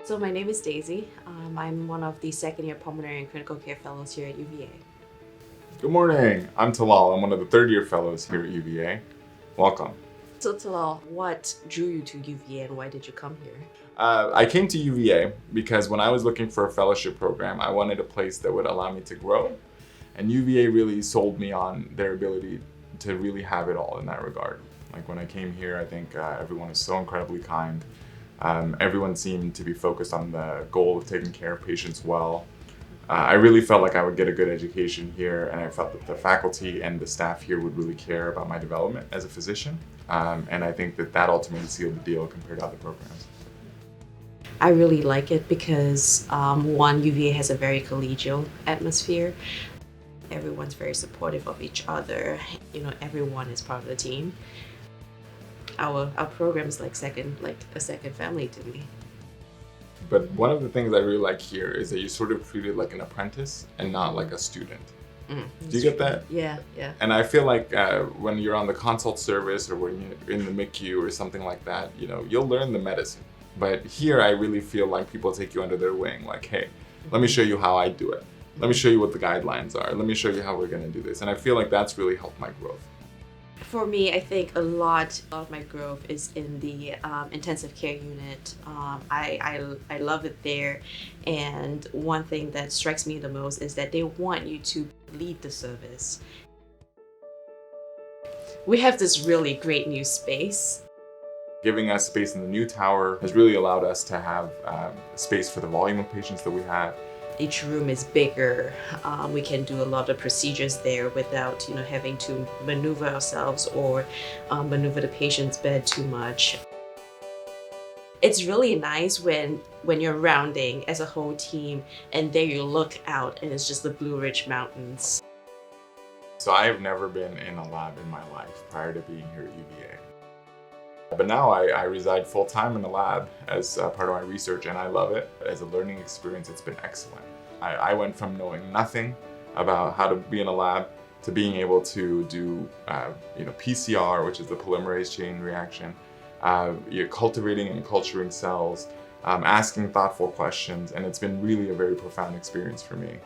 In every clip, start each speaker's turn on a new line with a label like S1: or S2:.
S1: So my name is Daisy. I'm one of the second-year Pulmonary and Critical Care Fellows here at UVA.
S2: Good morning. I'm Talal. I'm one of the third-year fellows here at UVA. Welcome.
S1: So Talal, what drew you to UVA and why did you come here?
S2: I came to UVA because when I was looking for a fellowship program, I wanted a place that would allow me to grow. And UVA really sold me on their ability to really have it all in that regard. Like when I came here, I think everyone is so incredibly kind. Everyone seemed to be focused on the goal of taking care of patients well. I really felt like I would get a good education here, and I felt that the faculty and the staff here would really care about my development as a physician. And I think that ultimately sealed the deal compared to other programs.
S1: I really like it because one, UVA has a very collegial atmosphere. Everyone's very supportive of each other. Everyone is part of the team. Our program is like a second family to me.
S2: But one of the things I really like here is that you're sort of treated like an apprentice and not like a student. Do you get that?
S1: Yeah.
S2: And I feel like when you're on the consult service or when you're in the MICU or something like that, you'll learn the medicine. But here I really feel like people take you under their wing, like, hey, let me show you how I do it. Let me show you what the guidelines are. Let me show you how we're going to do this. And I feel like that's really helped my growth.
S1: For me, I think a lot of my growth is in the intensive care unit. I love it there, and one thing that strikes me the most is that they want you to lead the service. We have this really great new space.
S2: Giving us space in the new tower has really allowed us to have space for the volume of patients that we have.
S1: Each room is bigger. We can do a lot of procedures there without having to maneuver ourselves or maneuver the patient's bed too much. It's really nice when you're rounding as a whole team and there you look out and it's just the Blue Ridge Mountains.
S2: So I have never been in a lab in my life prior to being here at UVA. But now I reside full-time in the lab as part of my research, and I love it. As a learning experience, it's been excellent. I went from knowing nothing about how to be in a lab to being able to do PCR, which is the polymerase chain reaction, you're cultivating and culturing cells, asking thoughtful questions, and it's been really a very profound experience for me.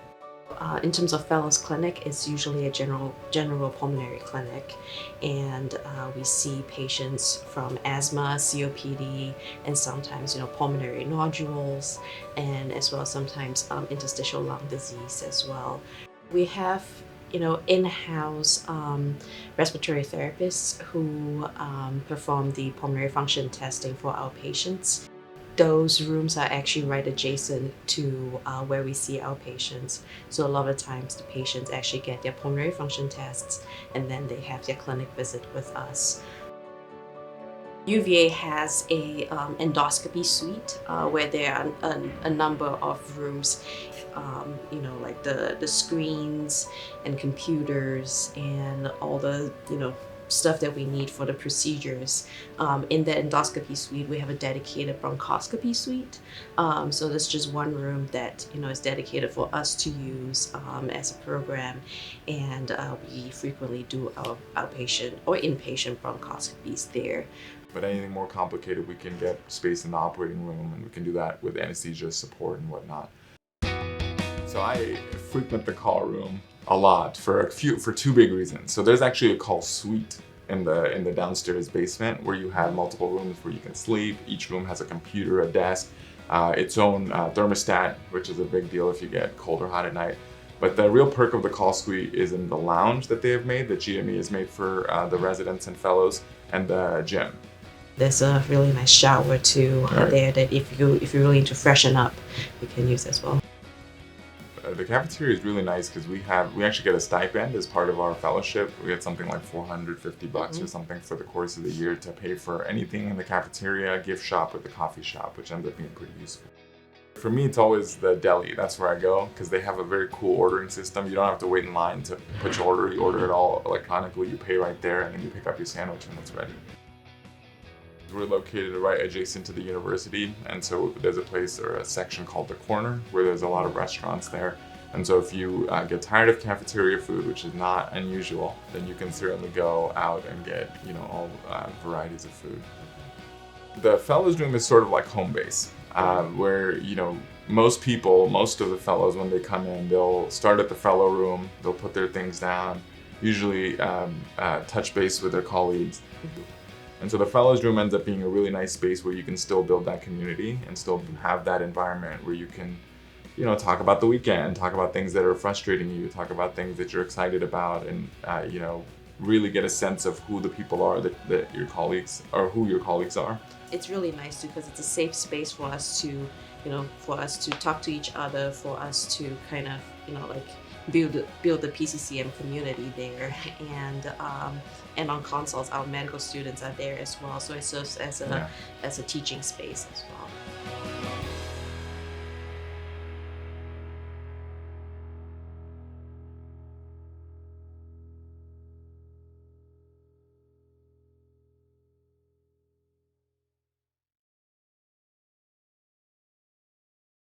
S1: In terms of fellows clinic, it's usually a general pulmonary clinic, and we see patients from asthma, COPD, and sometimes pulmonary nodules, and as well as sometimes interstitial lung disease as well. We have in-house respiratory therapists who perform the pulmonary function testing for our patients. Those rooms are actually right adjacent to where we see our patients. So a lot of times the patients actually get their pulmonary function tests and then they have their clinic visit with us. UVA has a endoscopy suite where there are a number of rooms, like the screens and computers and all the stuff that we need for the procedures. In the endoscopy suite, we have a dedicated bronchoscopy suite. So there's just one room that is dedicated for us to use as a program, and we frequently do our outpatient or inpatient bronchoscopies there.
S2: But anything more complicated, we can get space in the operating room, and we can do that with anesthesia support and whatnot. So I frequent the call room a lot for two big reasons. So there's actually a call suite in the downstairs basement where you have multiple rooms where you can sleep. Each room has a computer, a desk, its own thermostat, which is a big deal if you get cold or hot at night. But the real perk of the call suite is in the lounge that they have made, that GME has made for the residents and fellows, and the gym.
S1: There's a really nice shower too there that if you're really into freshen up, you can use as well.
S2: The cafeteria is really nice because we actually get a stipend as part of our fellowship. We get something like $450 or something for the course of the year to pay for anything in the cafeteria, gift shop, or the coffee shop, which ends up being pretty useful. For me, it's always the deli. That's where I go because they have a very cool ordering system. You don't have to wait in line to put your order. You order it all electronically. You pay right there, and then you pick up your sandwich when it's ready. We're located right adjacent to the university, and so there's a place or a section called the Corner where there's a lot of restaurants there. And so if you get tired of cafeteria food, which is not unusual, then you can certainly go out and get all varieties of food. The fellows room is sort of like home base. where most of the fellows, when they come in, they'll start at the fellow room, they'll put their things down, usually touch base with their colleagues. And so the fellows room ends up being a really nice space where you can still build that community and still have that environment where you can, talk about the weekend, talk about things that are frustrating you, talk about things that you're excited about, and really get a sense of who the people are that your colleagues, or who your colleagues are.
S1: It's really nice because it's a safe space for us to, for us to talk to each other, for us to kind of, like build the PCCM community there, and on consults, our medical students are there as well. So it serves as a
S2: Yeah.
S1: as a teaching space as well.